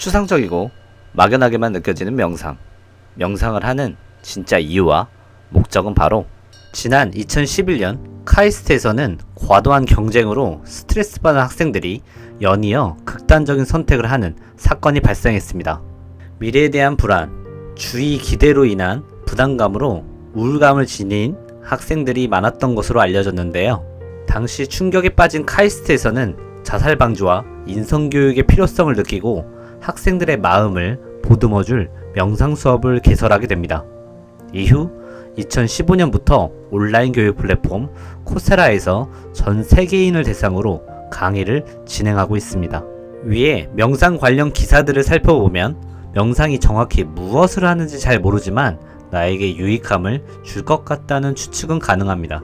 추상적이고 막연하게만 느껴지는 명상. 명상을 하는 진짜 이유와 목적은 바로 지난 2011년 카이스트에서는 과도한 경쟁으로 스트레스 받은 학생들이 연이어 극단적인 선택을 하는 사건이 발생했습니다. 미래에 대한 불안, 주위 기대로 인한 부담감으로 우울감을 지닌 학생들이 많았던 것으로 알려졌는데요. 당시 충격에 빠진 카이스트에서는 자살 방지와 인성교육의 필요성을 느끼고 학생들의 마음을 보듬어줄 명상 수업을 개설하게 됩니다. 이후 2015년부터 온라인 교육 플랫폼 코세라에서 전 세계인을 대상으로 강의를 진행하고 있습니다. 위에 명상 관련 기사들을 살펴보면 명상이 정확히 무엇을 하는지 잘 모르지만 나에게 유익함을 줄 것 같다는 추측은 가능합니다.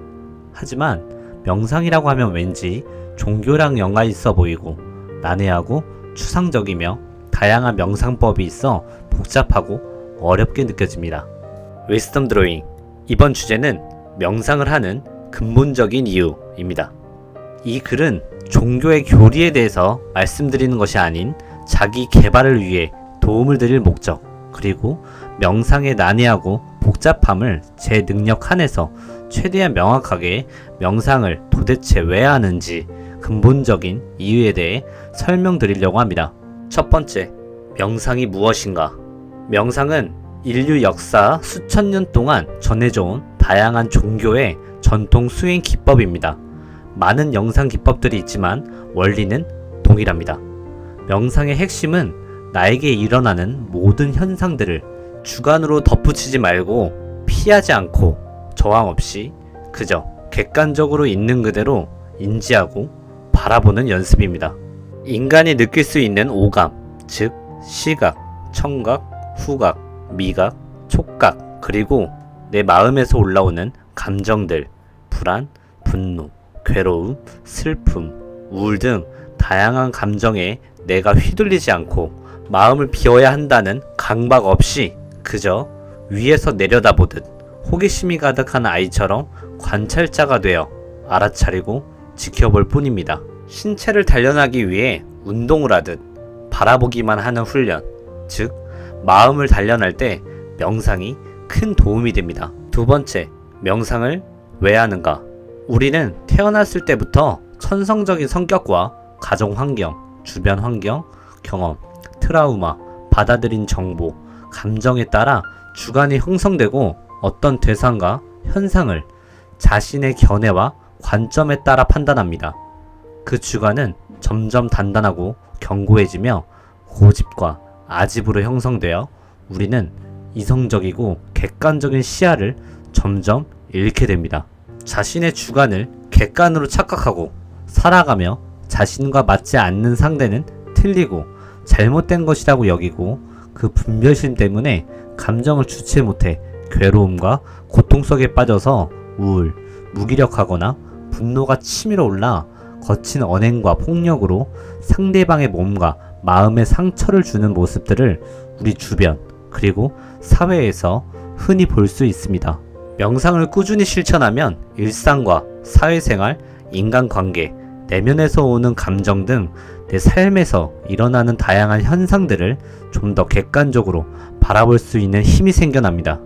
하지만 명상이라고 하면 왠지 종교랑 연관이 있어 보이고 난해하고 추상적이며 다양한 명상법이 있어 복잡하고 어렵게 느껴집니다. 위스덤 드로잉. 이번 주제는 명상을 하는 근본적인 이유입니다. 이 글은 종교의 교리에 대해서 말씀드리는 것이 아닌 자기 개발을 위해 도움을 드릴 목적, 그리고 명상의 난해하고 복잡함을 제 능력 한에서 최대한 명확하게 명상을 도대체 왜 하는지 근본적인 이유에 대해 설명드리려고 합니다. 첫 번째, 명상이 무엇인가? 명상은 인류 역사 수천 년 동안 전해져 온 다양한 종교의 전통 수행 기법입니다. 많은 영상 기법들이 있지만 원리는 동일합니다. 명상의 핵심은 나에게 일어나는 모든 현상들을 주관으로 덧붙이지 말고 피하지 않고 저항 없이 그저 객관적으로 있는 그대로 인지하고 바라보는 연습입니다. 인간이 느낄 수 있는 오감, 즉 시각, 청각, 후각, 미각, 촉각, 그리고 내 마음에서 올라오는 감정들, 불안, 분노, 괴로움, 슬픔, 우울 등 다양한 감정에 내가 휘둘리지 않고 마음을 비워야 한다는 강박 없이 그저 위에서 내려다보듯 호기심이 가득한 아이처럼 관찰자가 되어 알아차리고 지켜볼 뿐입니다. 신체를 단련하기 위해 운동을 하듯 바라보기만 하는 훈련, 즉 마음을 단련할 때 명상이 큰 도움이 됩니다. 두 번째, 명상을 왜 하는가? 우리는 태어났을 때부터 천성적인 성격과 가정 환경, 주변 환경, 경험, 트라우마, 받아들인 정보, 감정에 따라 주관이 형성되고 어떤 대상과 현상을 자신의 견해와 관점에 따라 판단합니다. 그 주관은 점점 단단하고 견고해지며 고집과 아집으로 형성되어 우리는 이성적이고 객관적인 시야를 점점 잃게 됩니다. 자신의 주관을 객관으로 착각하고 살아가며 자신과 맞지 않는 상대는 틀리고 잘못된 것이라고 여기고 그 분별심 때문에 감정을 주체 못해 괴로움과 고통 속에 빠져서 우울, 무기력하거나 분노가 치밀어 올라 거친 언행과 폭력으로 상대방의 몸과 마음에 상처를 주는 모습들을 우리 주변 그리고 사회에서 흔히 볼 수 있습니다. 명상을 꾸준히 실천하면 일상과 사회생활, 인간관계, 내면에서 오는 감정 등 내 삶에서 일어나는 다양한 현상들을 좀 더 객관적으로 바라볼 수 있는 힘이 생겨납니다.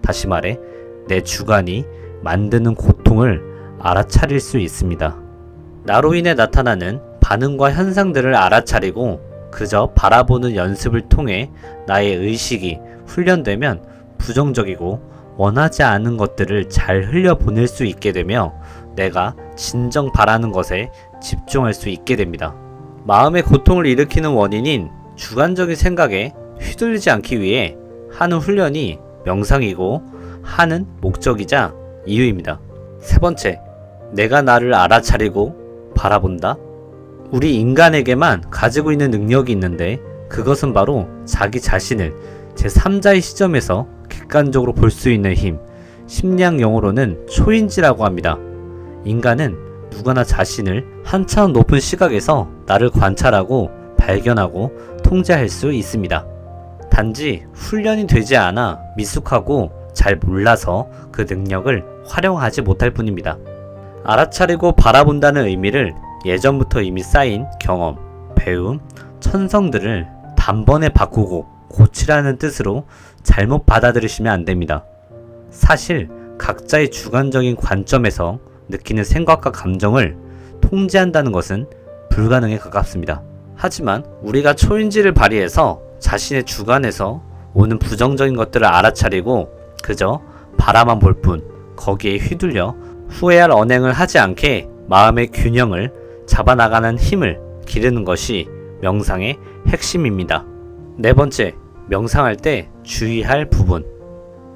다시 말해 내 주관이 만드는 고통을 알아차릴 수 있습니다. 나로 인해 나타나는 반응과 현상들을 알아차리고 그저 바라보는 연습을 통해 나의 의식이 훈련되면 부정적이고 원하지 않은 것들을 잘 흘려보낼 수 있게 되며 내가 진정 바라는 것에 집중할 수 있게 됩니다. 마음의 고통을 일으키는 원인인 주관적인 생각에 휘둘리지 않기 위해 하는 훈련이 명상이고 하는 목적이자 이유입니다. 세 번째, 내가 나를 알아차리고 바라본다. 우리 인간에게만 가지고 있는 능력이 있는데 그것은 바로 자기 자신을 제3자의 시점에서 객관적으로 볼 수 있는 힘, 심리학 용어로는 초인지라고 합니다. 인간은 누구나 자신을 한 차원 높은 시각에서 나를 관찰하고 발견하고 통제할 수 있습니다. 단지 훈련이 되지 않아 미숙하고 잘 몰라서 그 능력을 활용하지 못할 뿐입니다. 알아차리고 바라본다는 의미를 예전부터 이미 쌓인 경험, 배움, 천성들을 단번에 바꾸고 고치라는 뜻으로 잘못 받아들이시면 안 됩니다. 사실 각자의 주관적인 관점에서 느끼는 생각과 감정을 통제한다는 것은 불가능에 가깝습니다. 하지만 우리가 초인지를 발휘해서 자신의 주관에서 오는 부정적인 것들을 알아차리고 그저 바라만 볼 뿐 거기에 휘둘려 후회할 언행을 하지 않게 마음의 균형을 잡아나가는 힘을 기르는 것이 명상의 핵심입니다. 네 번째, 명상할 때 주의할 부분.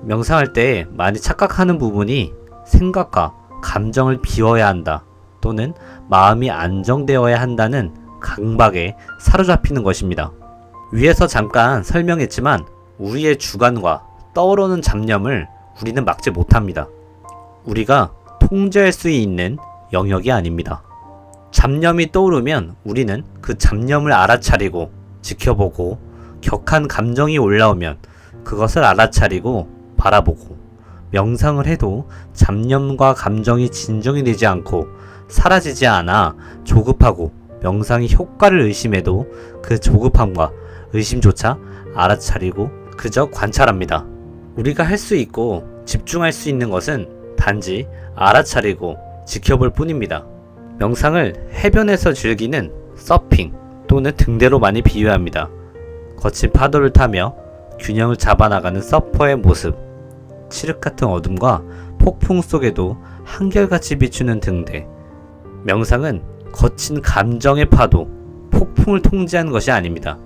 명상할 때 많이 착각하는 부분이 생각과 감정을 비워야 한다 또는 마음이 안정되어야 한다는 강박에 사로잡히는 것입니다. 위에서 잠깐 설명했지만 우리의 주관과 떠오르는 잡념을 우리는 막지 못합니다. 우리가 통제할 수 있는 영역이 아닙니다. 잡념이 떠오르면 우리는 그 잡념을 알아차리고 지켜보고 격한 감정이 올라오면 그것을 알아차리고 바라보고 명상을 해도 잡념과 감정이 진정이 되지 않고 사라지지 않아 조급하고 명상의 효과를 의심해도 그 조급함과 의심조차 알아차리고 그저 관찰합니다. 우리가 할 수 있고 집중할 수 있는 것은 단지 알아차리고 지켜볼 뿐입니다. 명상을 해변에서 즐기는 서핑 또는 등대로 많이 비유합니다. 거친 파도를 타며 균형을 잡아나가는 서퍼의 모습, 칠흑 같은 어둠과 폭풍 속에도 한결같이 비추는 등대. 명상은 거친 감정의 파도, 폭풍을 통제하는 것이 아닙니다.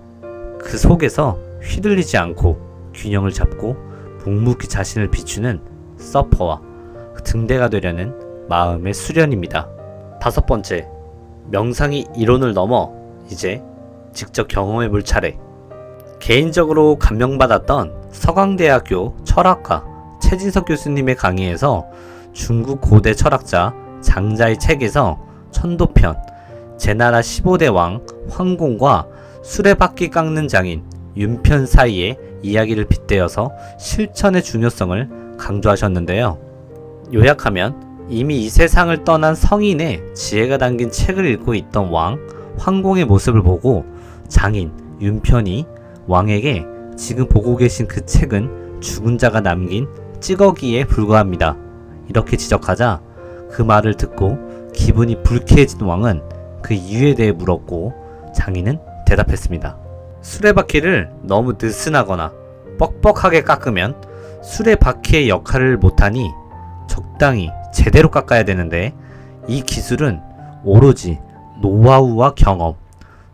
그 속에서 휘둘리지 않고 균형을 잡고 묵묵히 자신을 비추는 서퍼와 등대가 되려는 마음의 수련입니다. 다섯 번째, 명상이 이론을 넘어 이제 직접 경험해 볼 차례. 개인적으로 감명받았던 서강대학교 철학과 최진석 교수님의 강의에서 중국 고대 철학자 장자의 책에서 천도편, 제나라 15대 왕 황공과 수레바퀴 깎는 장인 윤편 사이의 이야기를 빗대어서 실천의 중요성을 강조하셨는데요. 요약하면 이미 이 세상을 떠난 성인의 지혜가 담긴 책을 읽고 있던 왕 황공의 모습을 보고 장인 윤편이 왕에게 지금 보고 계신 그 책은 죽은 자가 남긴 찌꺼기에 불과합니다. 이렇게 지적하자 그 말을 듣고 기분이 불쾌해진 왕은 그 이유에 대해 물었고 장인은 대답했습니다. 수레바퀴를 너무 느슨하거나 뻑뻑하게 깎으면 수레바퀴의 역할을 못하니 적당히 제대로 깎아야 되는데 이 기술은 오로지 노하우와 경험,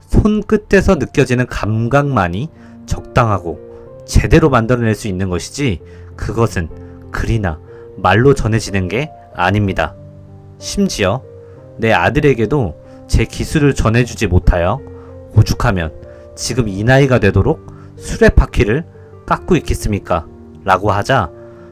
손끝에서 느껴지는 감각만이 적당하고 제대로 만들어낼 수 있는 것이지 그것은 글이나 말로 전해지는 게 아닙니다. 심지어 내 아들에게도 제 기술을 전해주지 못하여 오죽하면 지금 이 나이가 되도록 수레바퀴를 깎고 있겠습니까? 라고 하자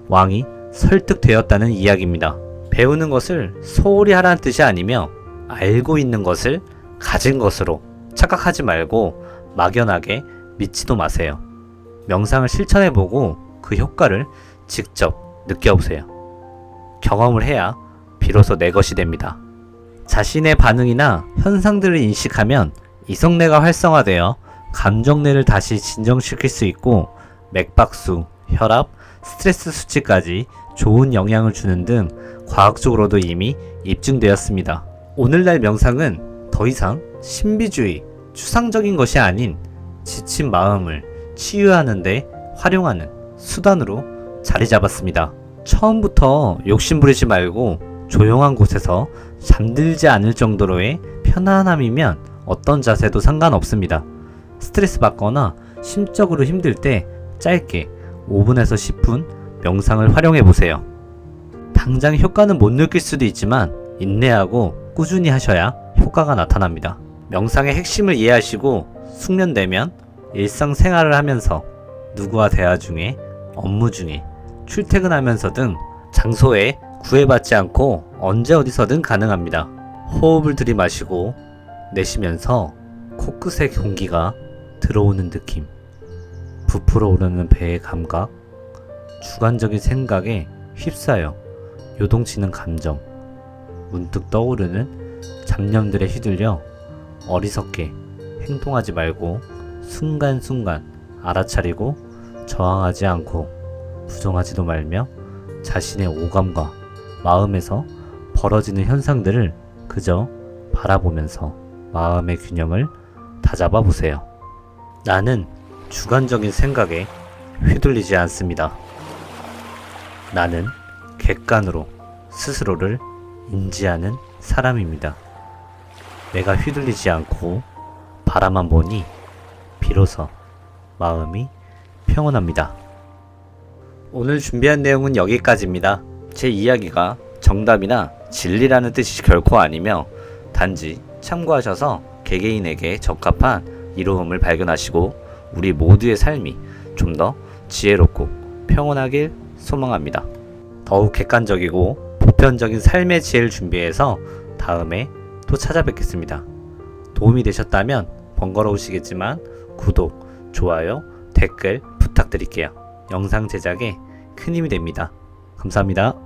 왕이 설득되었다는 이야기입니다. 배우는 것을 소홀히 하라는 뜻이 아니며 알고 있는 것을 가진 것으로 착각하지 말고 막연하게 믿지도 마세요. 명상을 실천해보고 그 효과를 직접 느껴보세요. 경험을 해야 비로소 내 것이 됩니다. 자신의 반응이나 현상들을 인식하면 이성뇌가 활성화되어 감정뇌를 다시 진정시킬 수 있고 맥박수, 혈압, 스트레스 수치까지 좋은 영향을 주는 등 과학적으로도 이미 입증되었습니다. 오늘날 명상은 더 이상 신비주의, 추상적인 것이 아닌 지친 마음을 치유하는 데 활용하는 수단으로 자리 잡았습니다. 처음부터 욕심부리지 말고 조용한 곳에서 잠들지 않을 정도로의 편안함이면 어떤 자세도 상관없습니다. 스트레스 받거나 심적으로 힘들 때 짧게 5분에서 10분 명상을 활용해 보세요. 당장 효과는 못 느낄 수도 있지만 인내하고 꾸준히 하셔야 효과가 나타납니다. 명상의 핵심을 이해하시고 숙련되면 일상생활을 하면서 누구와 대화 중에, 업무 중에, 출퇴근하면서 등 장소에 구애받지 않고 언제 어디서든 가능합니다. 호흡을 들이마시고 내쉬면서 코끝의 공기가 들어오는 느낌, 부풀어 오르는 배의 감각, 주관적인 생각에 휩싸여 요동치는 감정, 문득 떠오르는 잡념들에 휘둘려 어리석게 행동하지 말고 순간순간 알아차리고 저항하지 않고 부정하지도 말며 자신의 오감과 마음에서 벌어지는 현상들을 그저 바라보면서 마음의 균형을 다잡아 보세요. 나는 주관적인 생각에 휘둘리지 않습니다. 나는 객관으로 스스로를 인지하는 사람입니다. 내가 휘둘리지 않고 바라만 보니 비로소 마음이 평온합니다. 오늘 준비한 내용은 여기까지입니다. 제 이야기가 정답이나 진리라는 뜻이 결코 아니며 단지 참고하셔서 개개인에게 적합한 이로움을 발견하시고 우리 모두의 삶이 좀 더 지혜롭고 평온하길 소망합니다. 더욱 객관적이고 보편적인 삶의 지혜를 준비해서 다음에 또 찾아뵙겠습니다. 도움이 되셨다면 번거로우시겠지만 구독, 좋아요, 댓글 부탁드릴게요. 영상 제작에 큰 힘이 됩니다. 감사합니다.